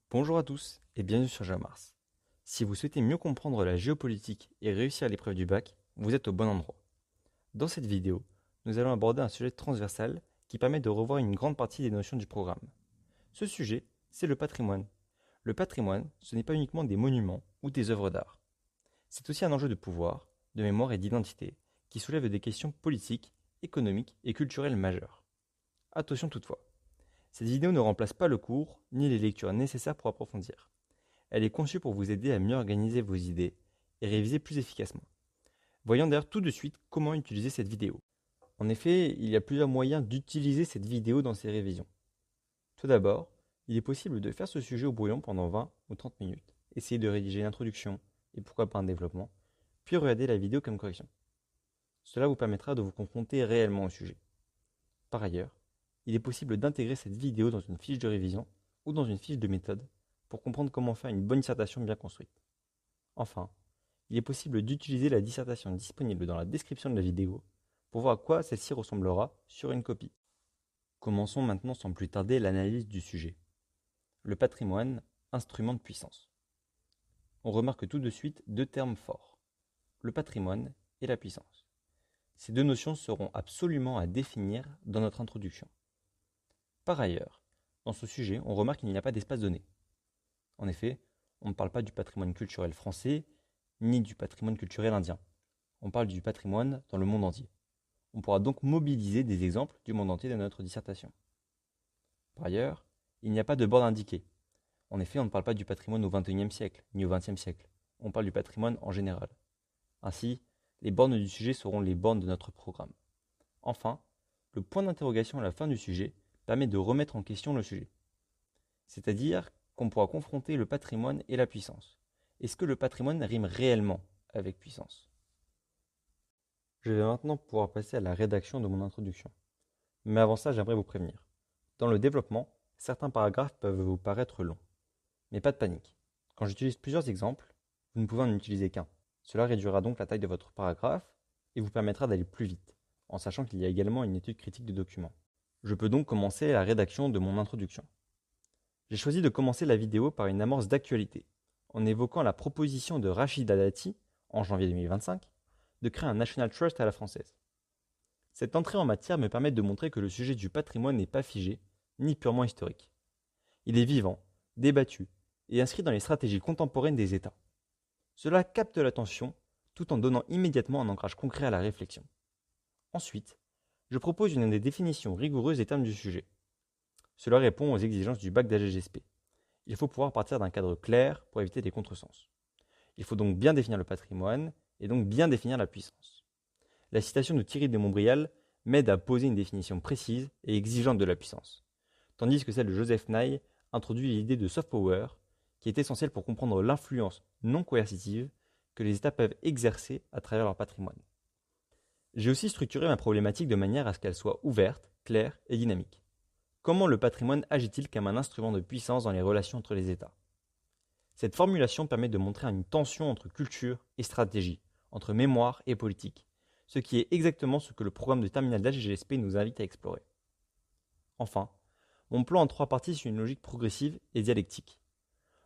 Bonjour à tous et bienvenue sur GeoMars. Si vous souhaitez mieux comprendre la géopolitique et réussir à l'épreuve du bac, vous êtes au bon endroit. Dans cette vidéo, nous allons aborder un sujet transversal qui permet de revoir une grande partie des notions du programme. Ce sujet, c'est le patrimoine. Le patrimoine, ce n'est pas uniquement des monuments ou des œuvres d'art. C'est aussi un enjeu de pouvoir, de mémoire et d'identité qui soulève des questions politiques, économiques et culturelles majeures. Attention toutefois, cette vidéo ne remplace pas le cours ni les lectures nécessaires pour approfondir. Elle est conçue pour vous aider à mieux organiser vos idées et réviser plus efficacement. Voyons d'ailleurs tout de suite comment utiliser cette vidéo. En effet, il y a plusieurs moyens d'utiliser cette vidéo dans ces révisions. Tout d'abord, il est possible de faire ce sujet au brouillon pendant 20 ou 30 minutes, essayer de rédiger une introduction et pourquoi pas un développement, puis regarder la vidéo comme correction. Cela vous permettra de vous confronter réellement au sujet. Par ailleurs, il est possible d'intégrer cette vidéo dans une fiche de révision ou dans une fiche de méthode pour comprendre comment faire une bonne dissertation bien construite. Enfin, il est possible d'utiliser la dissertation disponible dans la description de la vidéo pour voir à quoi celle-ci ressemblera sur une copie. Commençons maintenant sans plus tarder l'analyse du sujet. Le patrimoine, instrument de puissance. On remarque tout de suite deux termes forts, le patrimoine et la puissance. Ces deux notions seront absolument à définir dans notre introduction. Par ailleurs, dans ce sujet, on remarque qu'il n'y a pas d'espace donné. En effet, on ne parle pas du patrimoine culturel français, ni du patrimoine culturel indien. On parle du patrimoine dans le monde entier. On pourra donc mobiliser des exemples du monde entier dans notre dissertation. Par ailleurs, il n'y a pas de borne indiquée. En effet, on ne parle pas du patrimoine au XXIe siècle, ni au XXe siècle. On parle du patrimoine en général. Ainsi, les bornes du sujet seront les bornes de notre programme. Enfin, le point d'interrogation à la fin du sujet permet de remettre en question le sujet. C'est-à-dire qu'on pourra confronter le patrimoine et la puissance. Est-ce que le patrimoine rime réellement avec puissance? Je vais maintenant pouvoir passer à la rédaction de mon introduction. Mais avant ça, j'aimerais vous prévenir. Dans le développement, certains paragraphes peuvent vous paraître longs. Mais pas de panique. Quand j'utilise plusieurs exemples, vous ne pouvez en utiliser qu'un. Cela réduira donc la taille de votre paragraphe et vous permettra d'aller plus vite, en sachant qu'il y a également une étude critique du document. Je peux donc commencer la rédaction de mon introduction. J'ai choisi de commencer la vidéo par une amorce d'actualité, en évoquant la proposition de Rachida Dati, en janvier 2025, de créer un National Trust à la française. Cette entrée en matière me permet de montrer que le sujet du patrimoine n'est pas figé, ni purement historique. Il est vivant, débattu, et inscrit dans les stratégies contemporaines des États. Cela capte l'attention, tout en donnant immédiatement un ancrage concret à la réflexion. Ensuite, je propose une des définitions rigoureuses des termes du sujet. Cela répond aux exigences du bac d'AGGSP. Il faut pouvoir partir d'un cadre clair pour éviter des contresens. Il faut donc bien définir le patrimoine et donc bien définir la puissance. La citation de Thierry de Montbrial m'aide à poser une définition précise et exigeante de la puissance, tandis que celle de Joseph Nye introduit l'idée de soft power, qui est essentielle pour comprendre l'influence non coercitive que les États peuvent exercer à travers leur patrimoine. J'ai aussi structuré ma problématique de manière à ce qu'elle soit ouverte, claire et dynamique. Comment le patrimoine agit-il comme un instrument de puissance dans les relations entre les États? Cette formulation permet de montrer une tension entre culture et stratégie, entre mémoire et politique, ce qui est exactement ce que le programme de terminale d'AGGSP nous invite à explorer. Enfin, mon plan en trois parties suit une logique progressive et dialectique.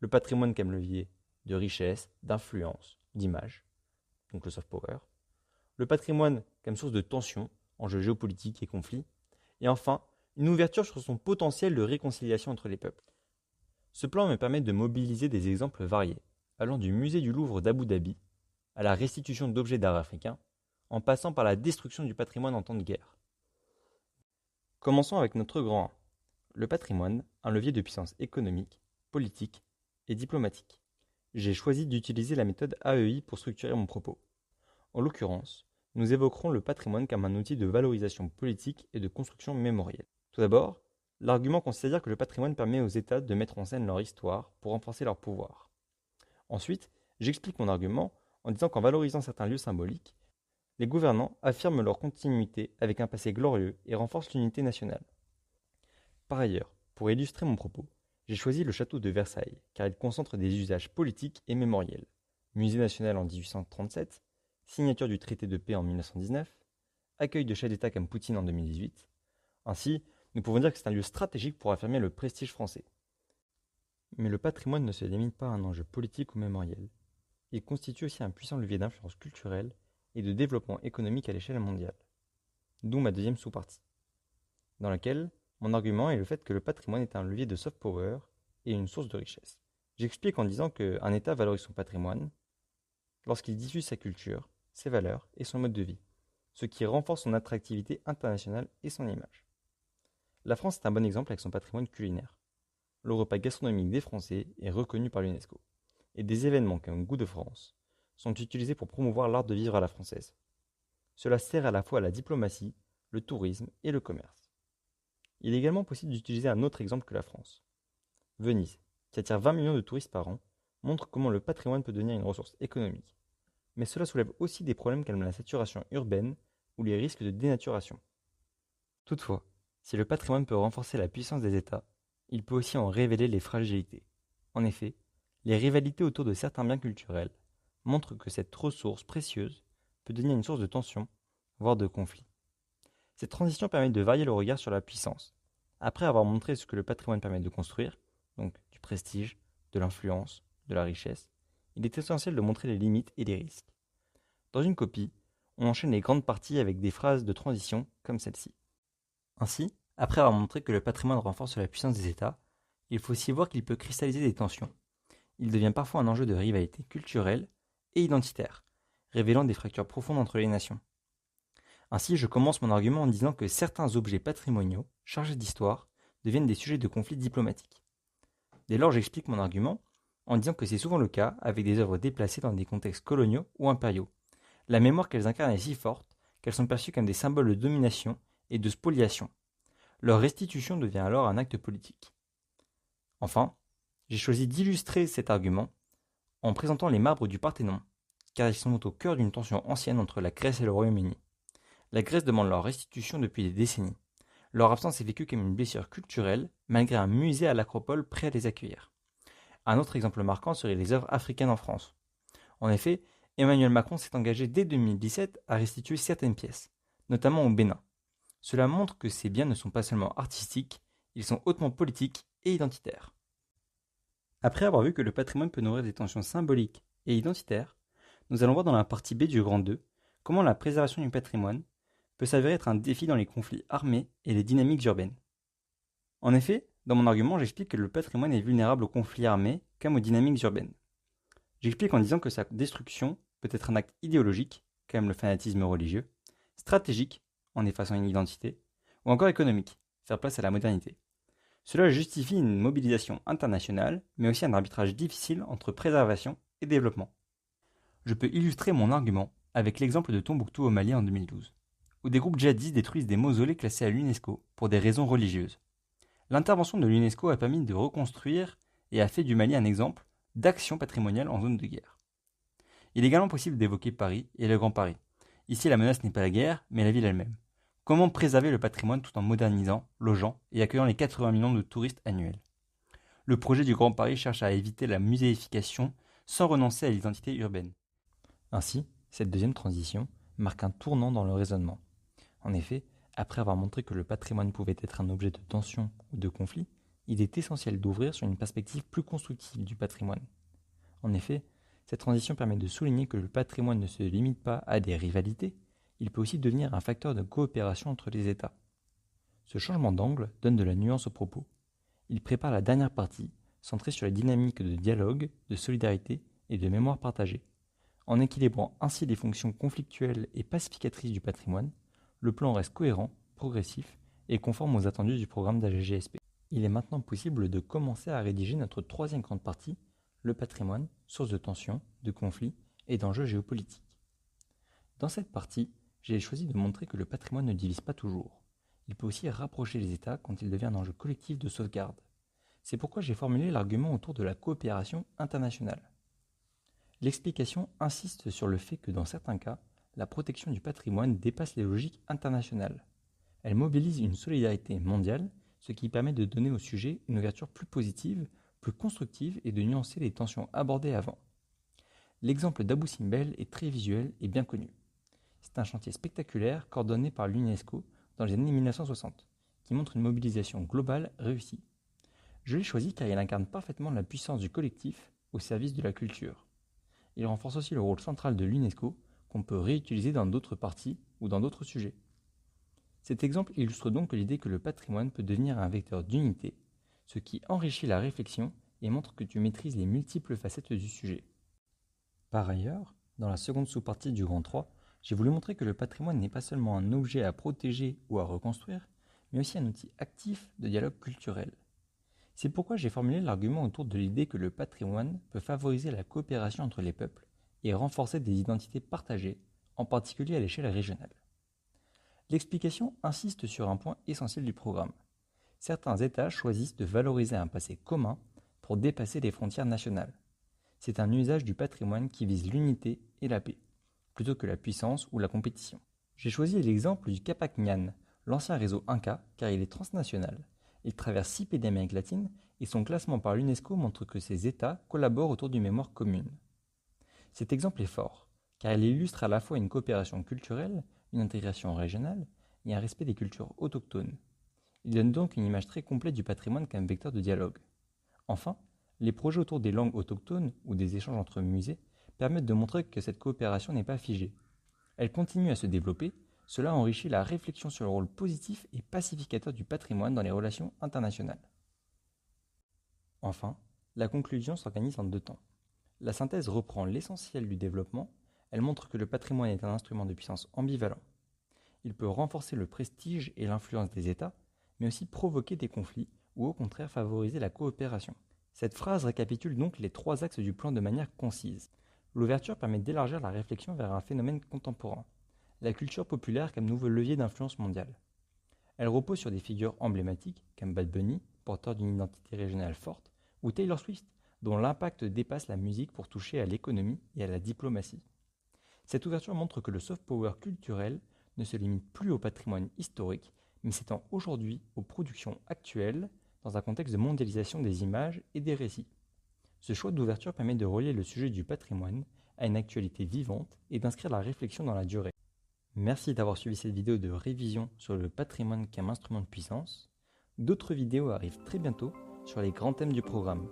Le patrimoine comme levier de richesse, d'influence, d'image, donc le soft power. Le patrimoine comme source de tension, enjeux géopolitiques et conflits. Et enfin, une ouverture sur son potentiel de réconciliation entre les peuples. Ce plan me permet de mobiliser des exemples variés, allant du musée du Louvre d'Abu Dhabi à la restitution d'objets d'art africains, en passant par la destruction du patrimoine en temps de guerre. Commençons avec notre grand 1. Le patrimoine, un levier de puissance économique, politique et diplomatique. J'ai choisi d'utiliser la méthode AEI pour structurer mon propos. En l'occurrence, nous évoquerons le patrimoine comme un outil de valorisation politique et de construction mémorielle. Tout d'abord, l'argument consiste à dire que le patrimoine permet aux États de mettre en scène leur histoire pour renforcer leur pouvoir. Ensuite, j'explique mon argument en disant qu'en valorisant certains lieux symboliques, les gouvernants affirment leur continuité avec un passé glorieux et renforcent l'unité nationale. Par ailleurs, pour illustrer mon propos, j'ai choisi le château de Versailles, car il concentre des usages politiques et mémoriels. Musée national en 1837, signature du traité de paix en 1919, accueil de chefs d'État comme Poutine en 2018. Ainsi, nous pouvons dire que c'est un lieu stratégique pour affirmer le prestige français. Mais le patrimoine ne se limite pas à un enjeu politique ou mémoriel. Il constitue aussi un puissant levier d'influence culturelle et de développement économique à l'échelle mondiale. D'où ma deuxième sous-partie, dans laquelle mon argument est le fait que le patrimoine est un levier de soft power et une source de richesse. J'explique en disant qu'un État valorise son patrimoine lorsqu'il diffuse sa culture, ses valeurs et son mode de vie, ce qui renforce son attractivité internationale et son image. La France est un bon exemple avec son patrimoine culinaire. Le repas gastronomique des Français est reconnu par l'UNESCO, et des événements comme Goût de France sont utilisés pour promouvoir l'art de vivre à la française. Cela sert à la fois à la diplomatie, le tourisme et le commerce. Il est également possible d'utiliser un autre exemple que la France. Venise, qui attire 20 millions de touristes par an, montre comment le patrimoine peut devenir une ressource économique. Mais cela soulève aussi des problèmes comme la saturation urbaine ou les risques de dénaturation. Toutefois, si le patrimoine peut renforcer la puissance des États, il peut aussi en révéler les fragilités. En effet, les rivalités autour de certains biens culturels montrent que cette ressource précieuse peut devenir une source de tension, voire de conflit. Cette transition permet de varier le regard sur la puissance. Après avoir montré ce que le patrimoine permet de construire, donc du prestige, de l'influence, de la richesse, il est essentiel de montrer les limites et les risques. Dans une copie, on enchaîne les grandes parties avec des phrases de transition comme celle-ci. Ainsi, après avoir montré que le patrimoine renforce la puissance des États, il faut aussi voir qu'il peut cristalliser des tensions. Il devient parfois un enjeu de rivalité culturelle et identitaire, révélant des fractures profondes entre les nations. Ainsi, je commence mon argument en disant que certains objets patrimoniaux, chargés d'histoire, deviennent des sujets de conflits diplomatiques. Dès lors, j'explique mon argument en disant que c'est souvent le cas avec des œuvres déplacées dans des contextes coloniaux ou impériaux. La mémoire qu'elles incarnent est si forte qu'elles sont perçues comme des symboles de domination et de spoliation. Leur restitution devient alors un acte politique. Enfin, j'ai choisi d'illustrer cet argument en présentant les marbres du Parthénon, car ils sont au cœur d'une tension ancienne entre la Grèce et le Royaume-Uni. La Grèce demande leur restitution depuis des décennies. Leur absence est vécue comme une blessure culturelle, malgré un musée à l'Acropole prêt à les accueillir. Un autre exemple marquant serait les œuvres africaines en France. En effet, Emmanuel Macron s'est engagé dès 2017 à restituer certaines pièces, notamment au Bénin. Cela montre que ces biens ne sont pas seulement artistiques, ils sont hautement politiques et identitaires. Après avoir vu que le patrimoine peut nourrir des tensions symboliques et identitaires, nous allons voir dans la partie B du grand 2 comment la préservation du patrimoine peut s'avérer être un défi dans les conflits armés et les dynamiques urbaines. En effet, dans mon argument, j'explique que le patrimoine est vulnérable aux conflits armés comme aux dynamiques urbaines. J'explique en disant que sa destruction peut être un acte idéologique, comme le fanatisme religieux, stratégique, en effaçant une identité, ou encore économique, faire place à la modernité. Cela justifie une mobilisation internationale, mais aussi un arbitrage difficile entre préservation et développement. Je peux illustrer mon argument avec l'exemple de Tombouctou au Mali en 2012, où des groupes djihadistes détruisent des mausolées classés à l'UNESCO pour des raisons religieuses. L'intervention de l'UNESCO a permis de reconstruire et a fait du Mali un exemple d'action patrimoniale en zone de guerre. Il est également possible d'évoquer Paris et le Grand Paris. Ici, la menace n'est pas la guerre, mais la ville elle-même. Comment préserver le patrimoine tout en modernisant, logeant et accueillant les 80 millions de touristes annuels? Le projet du Grand Paris cherche à éviter la muséification sans renoncer à l'identité urbaine. Ainsi, cette deuxième transition marque un tournant dans le raisonnement. En effet, après avoir montré que le patrimoine pouvait être un objet de tension ou de conflit, il est essentiel d'ouvrir sur une perspective plus constructive du patrimoine. En effet, cette transition permet de souligner que le patrimoine ne se limite pas à des rivalités, il peut aussi devenir un facteur de coopération entre les États. Ce changement d'angle donne de la nuance au propos. Il prépare la dernière partie, centrée sur les dynamiques de dialogue, de solidarité et de mémoire partagée. En équilibrant ainsi les fonctions conflictuelles et pacificatrices du patrimoine, le plan reste cohérent, progressif et conforme aux attendus du programme d'AGGSP. Il est maintenant possible de commencer à rédiger notre troisième grande partie, le patrimoine, source de tensions, de conflits et d'enjeux géopolitiques. Dans cette partie, j'ai choisi de montrer que le patrimoine ne divise pas toujours. Il peut aussi rapprocher les États quand il devient un enjeu collectif de sauvegarde. C'est pourquoi j'ai formulé l'argument autour de la coopération internationale. L'explication insiste sur le fait que dans certains cas, la protection du patrimoine dépasse les logiques internationales. Elle mobilise une solidarité mondiale, ce qui permet de donner au sujet une ouverture plus positive, plus constructive et de nuancer les tensions abordées avant. L'exemple d'Abou Simbel est très visuel et bien connu. C'est un chantier spectaculaire coordonné par l'UNESCO dans les années 1960, qui montre une mobilisation globale réussie. Je l'ai choisi car il incarne parfaitement la puissance du collectif au service de la culture. Il renforce aussi le rôle central de l'UNESCO qu'on peut réutiliser dans d'autres parties ou dans d'autres sujets. Cet exemple illustre donc l'idée que le patrimoine peut devenir un vecteur d'unité, ce qui enrichit la réflexion et montre que tu maîtrises les multiples facettes du sujet. Par ailleurs, dans la seconde sous-partie du Grand 3, j'ai voulu montrer que le patrimoine n'est pas seulement un objet à protéger ou à reconstruire, mais aussi un outil actif de dialogue culturel. C'est pourquoi j'ai formulé l'argument autour de l'idée que le patrimoine peut favoriser la coopération entre les peuples et renforcer des identités partagées, en particulier à l'échelle régionale. L'explication insiste sur un point essentiel du programme. Certains États choisissent de valoriser un passé commun pour dépasser les frontières nationales. C'est un usage du patrimoine qui vise l'unité et la paix, plutôt que la puissance ou la compétition. J'ai choisi l'exemple du Capac Ñan, l'ancien réseau Inca, car il est transnational. Il traverse 6 pays d'Amérique latine et son classement par l'UNESCO montre que ces États collaborent autour d'une mémoire commune. Cet exemple est fort, car il illustre à la fois une coopération culturelle, une intégration régionale et un respect des cultures autochtones. Il donne donc une image très complète du patrimoine comme vecteur de dialogue. Enfin, les projets autour des langues autochtones ou des échanges entre musées permettent de montrer que cette coopération n'est pas figée. Elle continue à se développer, cela enrichit la réflexion sur le rôle positif et pacificateur du patrimoine dans les relations internationales. Enfin, la conclusion s'organise en 2 temps. La synthèse reprend l'essentiel du développement, elle montre que le patrimoine est un instrument de puissance ambivalent. Il peut renforcer le prestige et l'influence des États, mais aussi provoquer des conflits ou au contraire favoriser la coopération. Cette phrase récapitule donc les 3 axes du plan de manière concise. L'ouverture permet d'élargir la réflexion vers un phénomène contemporain, la culture populaire comme nouveau levier d'influence mondiale. Elle repose sur des figures emblématiques comme Bad Bunny, porteur d'une identité régionale forte, ou Taylor Swift, dont l'impact dépasse la musique pour toucher à l'économie et à la diplomatie. Cette ouverture montre que le soft power culturel ne se limite plus au patrimoine historique, mais s'étend aujourd'hui aux productions actuelles dans un contexte de mondialisation des images et des récits. Ce choix d'ouverture permet de relier le sujet du patrimoine à une actualité vivante et d'inscrire la réflexion dans la durée. Merci d'avoir suivi cette vidéo de révision sur le patrimoine comme instrument de puissance. D'autres vidéos arrivent très bientôt sur les grands thèmes du programme,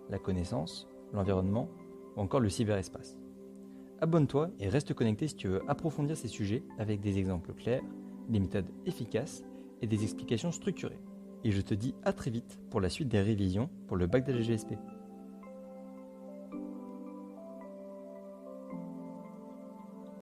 la connaissance, l'environnement ou encore le cyberespace. Abonne-toi et reste connecté si tu veux approfondir ces sujets avec des exemples clairs, des méthodes efficaces et des explications structurées. Et je te dis à très vite pour la suite des révisions pour le bac de la GSP.